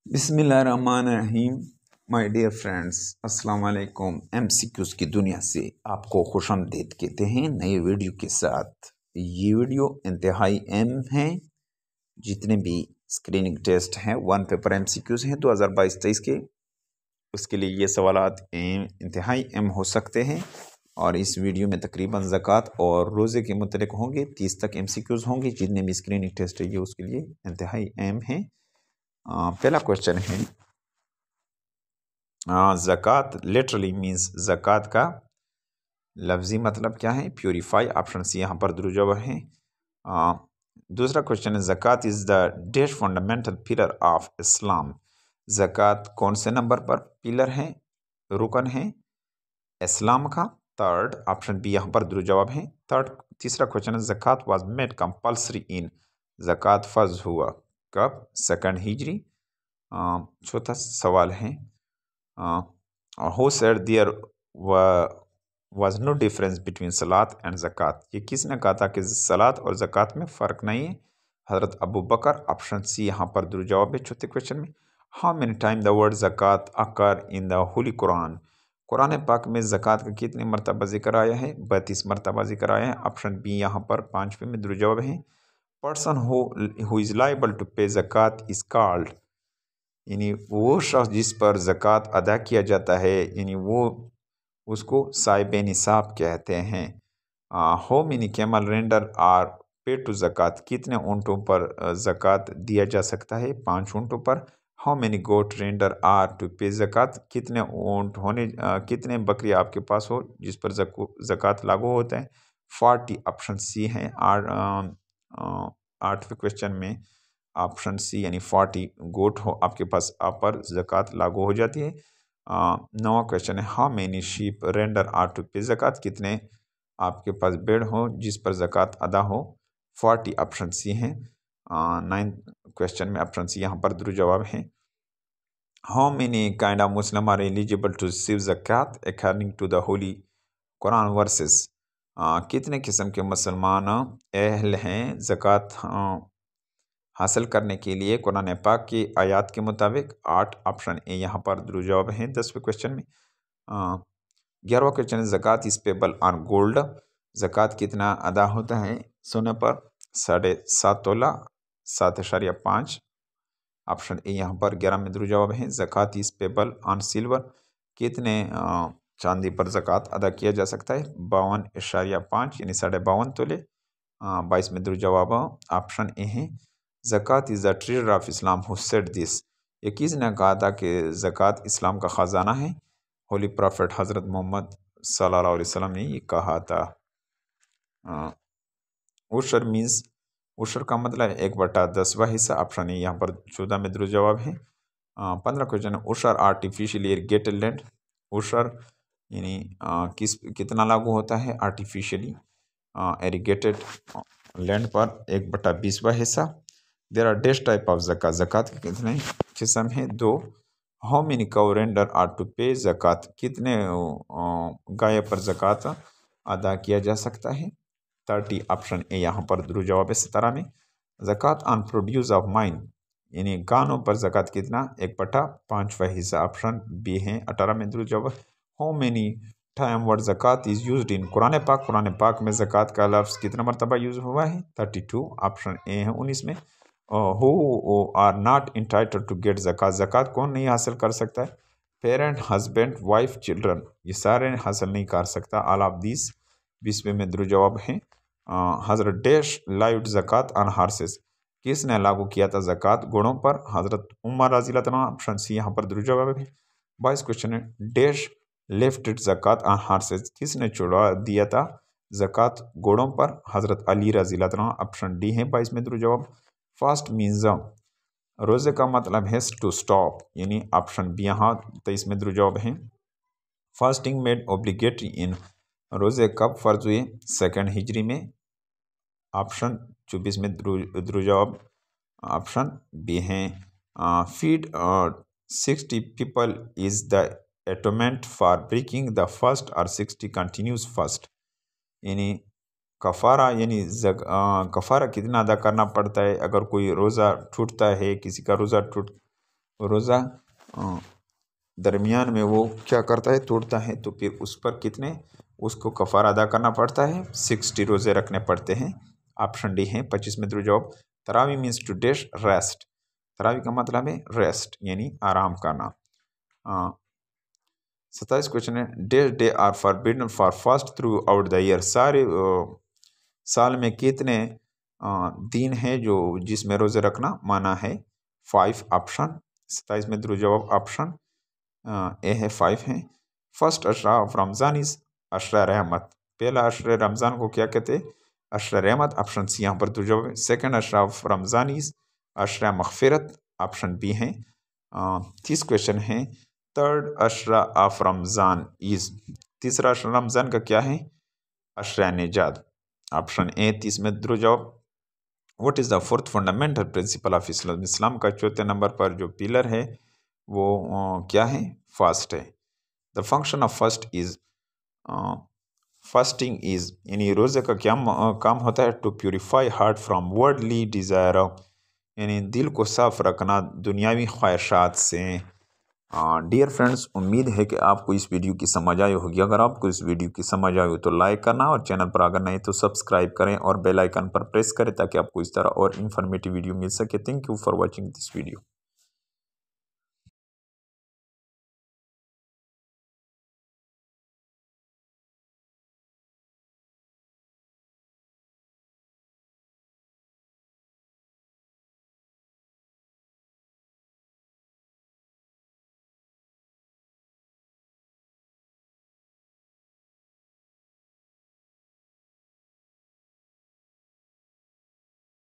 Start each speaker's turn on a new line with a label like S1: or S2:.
S1: बिस्मिल्लाहिर्रहमानिर्रहीम। My dear friends, अस्सलाम वालेकुम। एमसीक्यूज की दुनिया से आपको खुशामदीद कहते हैं नए वीडियो के साथ। ये वीडियो इंतहाई अहम है। जितने भी स्क्रीनिंग टेस्ट हैं, वन पेपर एमसीक्यूज हैं 2022-23 के, उसके लिए ये सवालात इंतहाई अहम हो सकते हैं। और इस वीडियो में तकरीबन ज़कात और रोज़े के मुतल्लिक होंगे, 30 तक एमसीक्यूज होंगे। जितने भी स्क्रीनिंग टेस्ट है ये उसके लिए इंतहाई अहम हैं। पहला क्वेश्चन है, ज़कात लिटरली मीन्स ज़कात का लफ्ज़ी मतलब क्या है? प्योरीफाई। ऑप्शन सी यहाँ पर दुरुजवाब है। दूसरा क्वेश्चन है, ज़कात is the dash fundamental pillar of Islam. ज़कात कौन से नंबर पर पिलर है, रुकन है इस्लाम का? थर्ड, ऑप्शन बी यहाँ पर दुरुजवाब है। तीसरा क्वेश्चन है, ज़कात वाज मेड कंपल्सरी इन। ज़कात फ़र्ज हुआ कब? सेकंड हिजरी। चौथा सवाल है, who said there was no difference between सलात एंड ज़कात। ये किसने कहा था कि सलात और ज़कात में फ़र्क नहीं है? हज़रत अबू बकर। ऑप्शन सी यहाँ पर दुरुजवाब है चौथे क्वेश्चन में। How many time the word ज़कात occur in the holy Quran. Quran पाक में ज़कात का कितने मरतबा जिक्र आया है? 32 मरतबा जिक्र आया है। ऑप्शन बी यहाँ पर 5वें में दुरुजवाब है। Person who is liable to pay ज़कात इज़ कॉल्ड, यानी वो शख्स जिस पर ज़कात अदा किया जाता है, यानी वो उसको साहिब निसाब कहते हैं। How many camel render are pay to ज़कात। कितने ऊँटों पर ज़कात दिया जा सकता है? 5 ऊँटों पर। How many goat render are to pay ज़कात। कितने ऊँट होने कितने बकरी आपके पास हो जिस पर ज़कात लागू होता है? 40। ऑप्शन सी है। 8वें क्वेश्चन में ऑप्शन सी यानी 40 गोट हो आपके पास, आप पर ज़कात लागू हो जाती है। 9वां क्वेश्चन है, how many sheep render are to pay ज़कात। कितने आपके पास भेड़ हो जिस पर ज़कात अदा हो? 40। ऑप्शन सी है। 9th क्वेश्चन में ऑप्शन सी यहाँ पर दुरुजवाब है। How many kind of Muslim are eligible to receive ज़कात according to the holy Quran verses. कितने किस्म के मुसलमान अहल हैं ज़कात हासिल करने के लिए कुरान पाक की आयत के मुताबिक? 8। ऑप्शन ए यहाँ पर दुरुजवाब है 10वें क्वेश्चन में। 11वां क्वेश्चन है, ज़कात इज पेबल ऑन गोल्ड। ज़कात कितना अदा होता है सोने पर? 7.5 तोला, 7.5। ऑप्शन ए यहाँ पर 11 में दुरुजवाब है। ज़कात इज पेबल ऑन सिल्वर। कितने चांदी पर ज़कात अदा किया जा सकता है? 52.5 यानी 52.5 तोले। 22 में दुरुजवाब ऑप्शन ए है। ज़कात is the treasure of Islam who said this. ये किसने कहा था कि ज़कात इस्लाम का ख़जाना है? होली प्रॉफिट हज़रत मोहम्मद सल्लल्लाहु अलैहि वसल्लम ने ये कहा था। उशर मीन्स, उशर का मतलब 1/10वां हिस्सा। ऑप्शन ए यहाँ पर 14 में दुरुजवाब है। 15 क्वेश्चन है, उशर आर्टिफिशियल इरिगेटेड लैंड। उशर यानी कितना लागू होता है आर्टिफिशियली इरिगेटेड लैंड पर? 1/20वां हिस्सा। There are dash type of ज़कात। ज़कात के कितने किस्म हैं? 2। How many cow render are to pay ज़कात। कितने गाय पर ज़कात अदा किया जा सकता है? 30। ऑप्शन ए यहाँ पर दुरुजवाब है 17 में। ज़कात ऑन प्रोड्यूस ऑफ माइन, यानी गानों पर ज़कात कितना? 1/5वां हिस्सा। ऑप्शन बी है 18 में दुरुजवाब। हाउ मेनी टाइम वर्ड ज़कात इज़ यूज्ड इन कुरान पाक। कुरान पाक में ज़कात का लफ्ज़ कितना मरतबा यूज़ हुआ है? 32। ऑप्शन ए है 19 में। Who are not entitled to get ज़कात। ज़कात कौन नहीं हासिल कर सकता है? पेरेंट, हस्बैंड, वाइफ, चिल्ड्रन, ये सारे हासिल नहीं कर सकता। ऑल ऑफ दिस 20वें में दुरुजवाब है। हज़रत डैश लाइव ज़कात ऑन हार्सेस। किसने लागू किया था ज़कात घोड़ों पर? हज़रत उमर रज़ी अल्लाह तआला। ऑप्शन सी यहाँ पर दुरुजवाब है। 22 क्वेश्चन है, डैश लेफ्टेड ज़कात ऑन हार्सेस। किसने छुड़वा दिया था ज़कात घोड़ों पर? हज़रत अली रज़ी अल्लाह तआला। ऑप्शन डी है 22 में दुरुजवाब। फास्ट मीन्स, रोज़े का मतलब है टू स्टॉप, यानी ऑप्शन बी यहाँ 23 में दुरुजवाब है। फास्टिंग मेड ऑब्लिगेटरी इन, रोज़े कब फ़र्ज हुए? सेकंड हिजरी में। ऑप्शन 24 में दुरुजवाब ऑप्शन बी हैं। Feed 60 people is the atonement for breaking the first और 60 कंटिन्यूस फर्स्ट, यानी कफ़ारा, यानी कफ़ारा कितना अदा करना पड़ता है अगर कोई रोज़ा टूटता है, किसी का रोज़ा रोज़ा दरमियान में वो क्या करता है, तोड़ता है, तो फिर उस पर कितने उसको कफ़ारा अदा करना पड़ता है, 60 रोज़े रखने पड़ते हैं। ऑप्शन डी है 25 में जवाब। तरावी मीन्स टू डैश रेस्ट। तरावी का मतलब है रेस्ट यानी आराम करना। 27 क्वेश्चन है, dash day are forbidden for fast throughout the year. सारे साल में कितने दिन हैं जो जिसमें रोज़े रखना माना है, 5 ऑप्शन। 27 में जवाब ऑप्शन ए है 5 है। First Ashara of Ramzan is Ashara रहमत। पहला अशरा रमज़ान को क्या कहते हैं, अशरा रहमत। ऑप्शन सी यहाँ पर जवाब है। सेकेंड अशरा ऑफ रमज़ान इज़ अशरा मग़फ़िरत। ऑप्शन बी है। 30 क्वेश्चन है, थर्ड अशरा ऑफ रमज़ान इज़। तीसरा अशरा रमज़ान का क्या है, अशरा निजात। ऑप्शन ए 30 में जवाब। What is the fourth fundamental principle of Islam. Islam का चौथे नंबर पर जो पिलर है वो क्या है, फास्ट है। The function of first is fasting is यानी रोज़े का क्या काम होता है, to purify heart from worldly desire, यानी दिल को साफ रखना दुनियावी ख्वाहिशात से। डियर फ्रेंड्स, उम्मीद है कि आपको इस वीडियो की समझ आई होगी। अगर आपको इस वीडियो की समझ आई हो तो लाइक करना, और चैनल पर अगर नहीं तो सब्सक्राइब करें और बेल आइकन पर प्रेस करें ताकि आपको इस तरह और इन्फॉर्मेटिव वीडियो मिल सके। Thank you for watching this video.